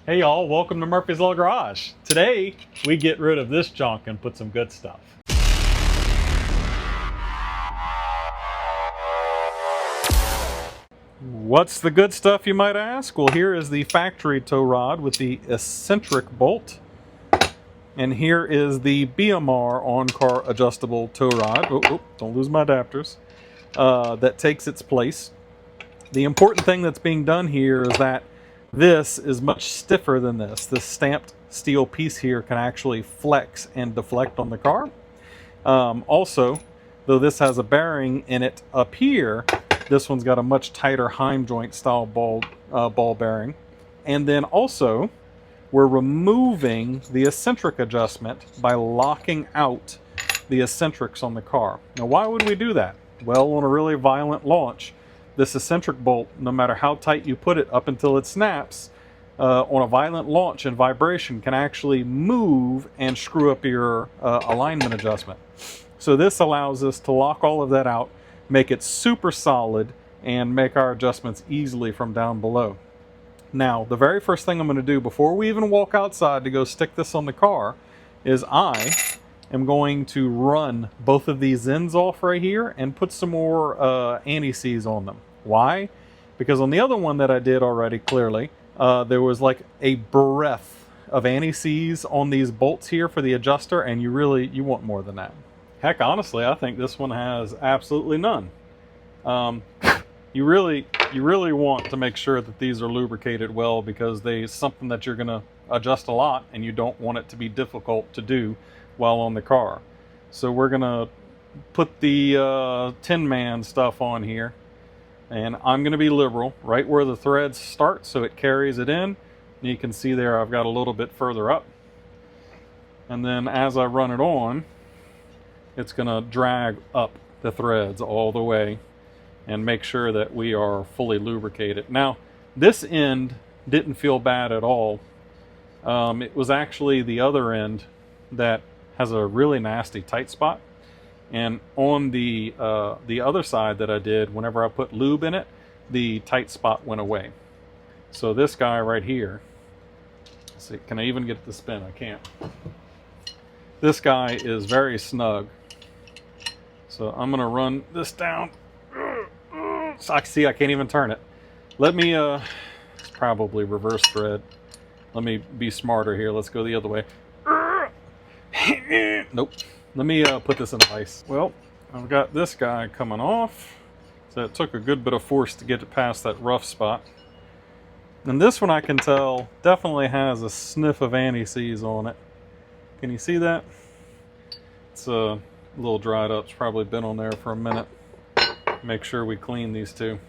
Hey y'all, welcome to Murphy's Law Garage. Today, we get rid of this junk and put some good stuff. What's the good stuff, you might ask? Well, here is the factory tow rod with the eccentric bolt. And here is the BMR on-car adjustable tow rod. Oh, don't lose my adapters. That takes its place. The important thing that's being done here is that this is much stiffer than this. This stamped steel piece here can actually flex and deflect on the car. Also, though this has a bearing in it up here, this one's got a much tighter heim joint style ball bearing. And then also, we're removing the eccentric adjustment by locking out the eccentrics on the car. Now, why would we do that? Well, on a really violent launch, this eccentric bolt, no matter how tight you put it up until it snaps, on a violent launch and vibration can actually move and screw up your alignment adjustment. So this allows us to lock all of that out, make it super solid, and make our adjustments easily from down below. Now, the very first thing I'm going to do before we even walk outside to go stick this on the car is I am going to run both of these ends off right here and put some more anti-seize on them. Why? Because on the other one that I did already, clearly, there was like a breath of anti-seize on these bolts here for the adjuster, and you want more than that. Heck, honestly, I think this one has absolutely none. You really want to make sure that these are lubricated well, because it's something that you're going to adjust a lot, and you don't want it to be difficult to do while on the car. So we're going to put the Tin Man stuff on here. And I'm going to be liberal right where the threads start so it carries it in. And you can see there I've got a little bit further up. And then as I run it on, it's going to drag up the threads all the way and make sure that we are fully lubricated. Now, this end didn't feel bad at all. It was actually the other end that has a really nasty tight spot. And on the other side that I did, whenever I put lube in it, the tight spot went away. So this guy right here, let's see, can I even get it to spin? I can't. This guy is very snug. So I'm going to run this down. So I see I can't even turn it. Let me, it's probably reverse thread. Let me be smarter here. Let's go the other way. Nope. Let me put this in vise. Well, I've got this guy coming off. So it took a good bit of force to get it past that rough spot. And this one I can tell definitely has a sniff of anti-seize on it. Can you see that? It's a little dried up. It's probably been on there for a minute. Make sure we clean these two.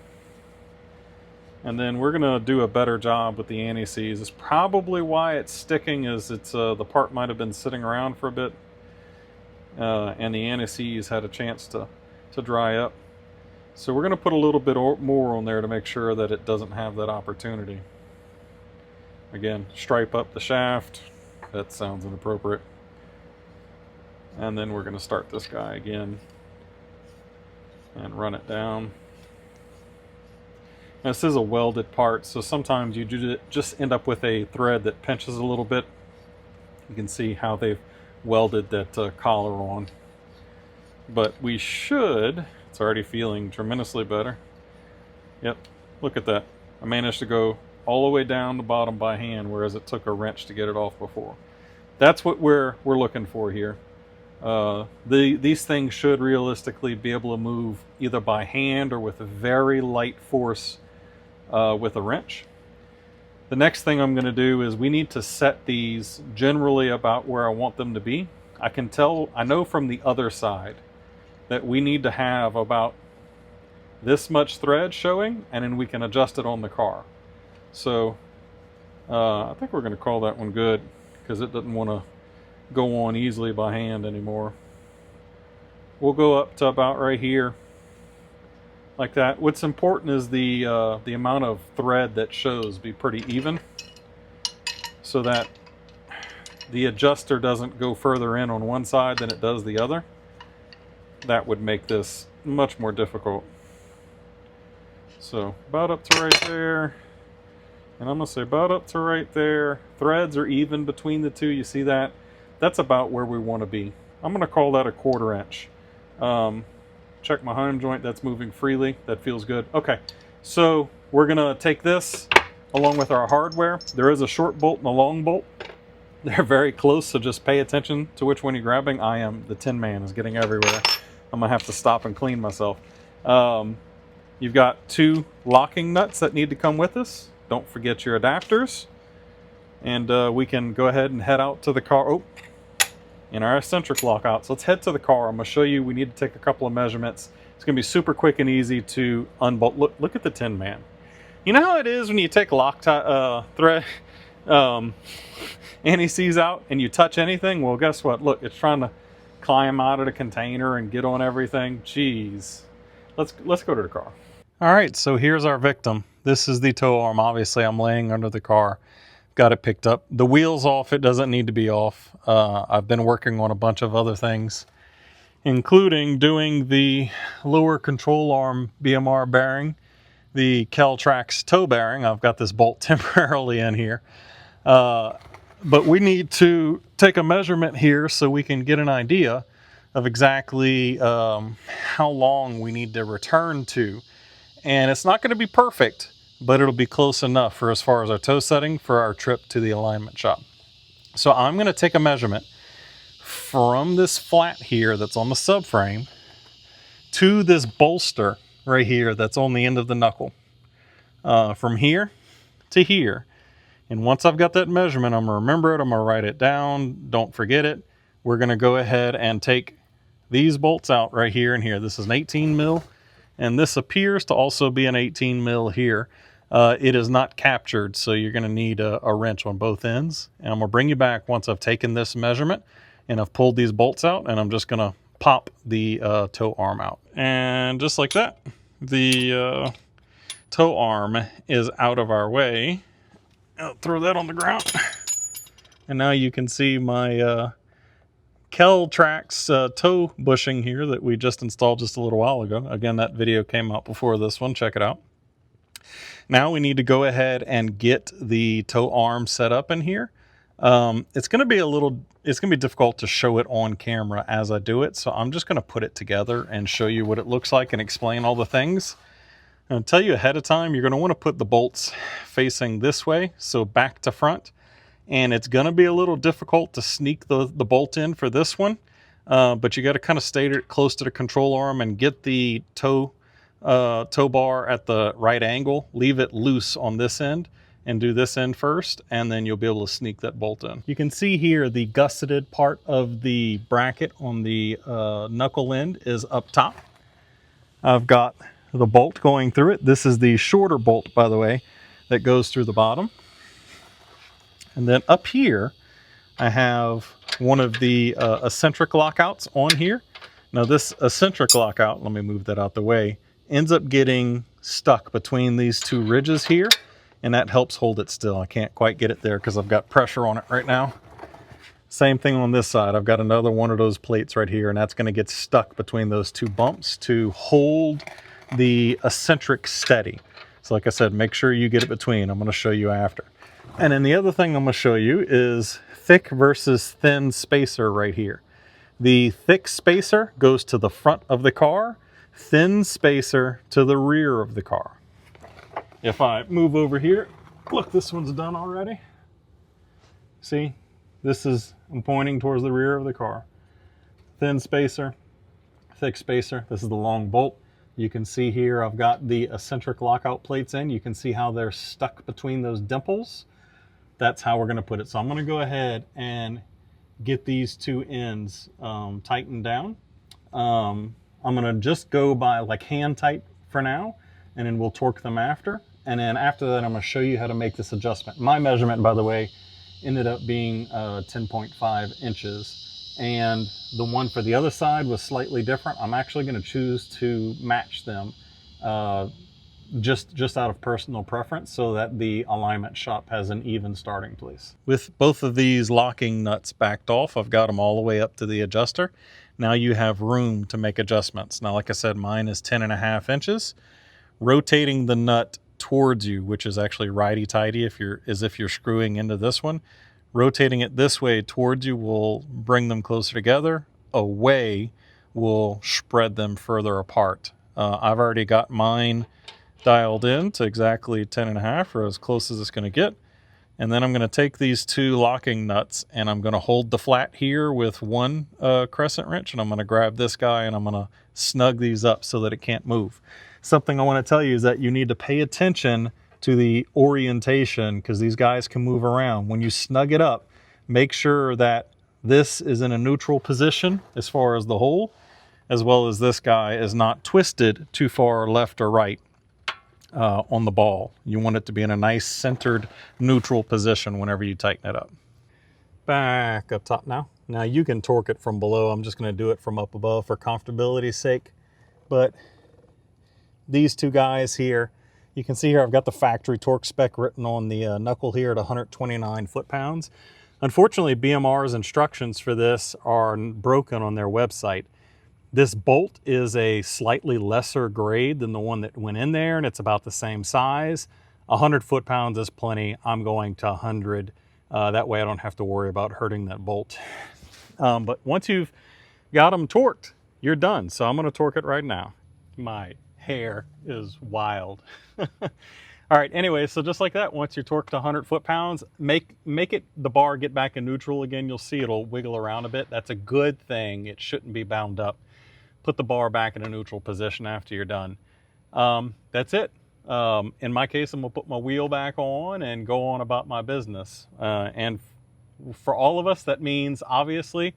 And then we're going to do a better job with the anti-seize. It's probably why it's sticking, is it's the part might have been sitting around for a bit. And the anti-seize had a chance to dry up. So we're going to put a little bit more on there to make sure that it doesn't have that opportunity. Again, stripe up the shaft. That sounds inappropriate. And then we're going to start this guy again and run it down. Now, this is a welded part, so sometimes you just end up with a thread that pinches a little bit. You can see how they've welded that collar on. But we should, it's already feeling tremendously better. Yep, look at that. I managed to go all the way down the bottom by hand, whereas it took a wrench to get it off before. That's what we're looking for here. These things should realistically be able to move either by hand or with a very light force with a wrench. The next thing I'm going to do is we need to set these generally about where I want them to be. I know from the other side that we need to have about this much thread showing, and then we can adjust it on the car. So I think we're going to call that one good, because it doesn't want to go on easily by hand anymore. We'll go up to about right here, like that. What's important is the amount of thread that shows be pretty even, so that the adjuster doesn't go further in on one side than it does the other. That would make this much more difficult. So about up to right there. And I'm going to say about up to right there. Threads are even between the two. You see that? That's about where we want to be. I'm going to call that a 1/4 inch. Check my home joint. That's moving freely. That feels good. Okay, so we're going to take this along with our hardware. There is a short bolt and a long bolt. They're very close, so just pay attention to which one you're grabbing. The Tin Man is getting everywhere. I'm going to have to stop and clean myself. You've got 2 locking nuts that need to come with us. Don't forget your adapters. And we can go ahead and head out to the car. Oh, in our eccentric lockout. So let's head to the car. I'm going to show you. We need to take a couple of measurements. It's going to be super quick and easy to unbolt. Look at the Tin Man. You know how it is when you take Loctite thread anti-seize out and you touch anything? Well, guess what? Look, it's trying to climb out of the container and get on everything. Jeez. Let's go to the car. All right, so here's our victim. This is the tow arm. Obviously, I'm laying under the car. Got it picked up. The wheel's off. It doesn't need to be off. I've been working on a bunch of other things, including doing the lower control arm BMR bearing, the Kelltrac toe bearing. I've got this bolt temporarily in here. But we need to take a measurement here so we can get an idea of exactly how long we need to return to. And it's not going to be perfect, but it'll be close enough for as far as our toe setting for our trip to the alignment shop. So I'm going to take a measurement from this flat here that's on the subframe to this bolster right here that's on the end of the knuckle. From here to here. And once I've got that measurement, I'm going to remember it. I'm going to write it down. Don't forget it. We're going to go ahead and take these bolts out right here and here. This is an 18 mil. And this appears to also be an 18 mil here. It is not captured, so you're going to need a wrench on both ends. And I'm going to bring you back once I've taken this measurement and I've pulled these bolts out, and I'm just going to pop the toe arm out. And just like that, the toe arm is out of our way. I'll throw that on the ground. And now you can see my Kelltrac toe bushing here that we just installed just a little while ago. Again, that video came out before this one. Check it out. Now we need to go ahead and get the toe arm set up in here. It's going to be difficult to show it on camera as I do it. So I'm just going to put it together and show you what it looks like and explain all the things. I'll tell you ahead of time, you're going to want to put the bolts facing this way, so back to front. And it's going to be a little difficult to sneak the bolt in for this one. But you got to kind of stay close to the control arm and get the toe bar at the right angle. Leave it loose on this end and do this end first, and then you'll be able to sneak that bolt in. You can see here the gusseted part of the bracket on the knuckle end is up top. I've got the bolt going through it. This is the shorter bolt, by the way, that goes through the bottom. And then up here, I have one of the eccentric lockouts on here. Now this eccentric lockout, let me move that out the way, ends up getting stuck between these 2 ridges here, and that helps hold it still. I can't quite get it there because I've got pressure on it right now. Same thing on this side. I've got another one of those plates right here, and that's going to get stuck between those 2 bumps to hold the eccentric steady. So like I said, make sure you get it between. I'm going to show you after. And then the other thing I'm going to show you is thick versus thin spacer right here. The thick spacer goes to the front of the car, thin spacer to the rear of the car. If I move over here, look, this one's done already. See, I'm pointing towards the rear of the car. Thin spacer, thick spacer. This is the long bolt. You can see here I've got the eccentric lockout plates in. You can see how they're stuck between those dimples. That's how we're going to put it. So I'm going to go ahead and get these 2 ends tightened down. I'm going to just go by like hand tight for now, and then we'll torque them after. And then after that, I'm going to show you how to make this adjustment. My measurement, by the way, ended up being 10.5 inches. And the one for the other side was slightly different. I'm actually going to choose to match them just out of personal preference so that the alignment shop has an even starting place. With both of these locking nuts backed off, I've got them all the way up to the adjuster. Now you have room to make adjustments. Now, like I said, mine is 10.5 inches. Rotating the nut towards you, which is actually righty-tighty as if you're screwing into this one. Rotating it this way towards you will bring them closer together. Away will spread them further apart. I've already got mine dialed in to exactly 10.5, or as close as it's going to get. And then I'm going to take these two locking nuts and I'm going to hold the flat here with one crescent wrench, and I'm going to grab this guy and I'm going to snug these up so that it can't move. Something I want to tell you is that you need to pay attention to the orientation, because these guys can move around. When you snug it up, make sure that this is in a neutral position as far as the hole, as well as this guy is not twisted too far left or right on the ball. You want it to be in a nice centered neutral position whenever you tighten it up. Back up top now. Now you can torque it from below. I'm just going to do it from up above for comfortability's sake. But these two guys here, you can see here I've got the factory torque spec written on the knuckle here at 129 foot-pounds. Unfortunately, BMR's instructions for this are broken on their website. This bolt is a slightly lesser grade than the one that went in there, and it's about the same size. 100 foot-pounds is plenty. I'm going to 100. That way I don't have to worry about hurting that bolt. But once you've got them torqued, you're done. So I'm going to torque it right now. My hair is wild. All right, anyway, so just like that, once you're torqued to 100 foot-pounds, make it the bar get back in neutral again. You'll see it'll wiggle around a bit. That's a good thing. It shouldn't be bound up. Put the bar back in a neutral position after you're done. That's it. In my case, I'm gonna put my wheel back on and go on about my business. And for all of us, that means obviously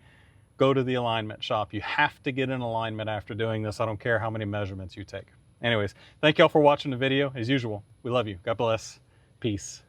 go to the alignment shop. You have to get in alignment after doing this. I don't care how many measurements you take. Anyways, thank y'all for watching the video. As usual, we love you. God bless. Peace.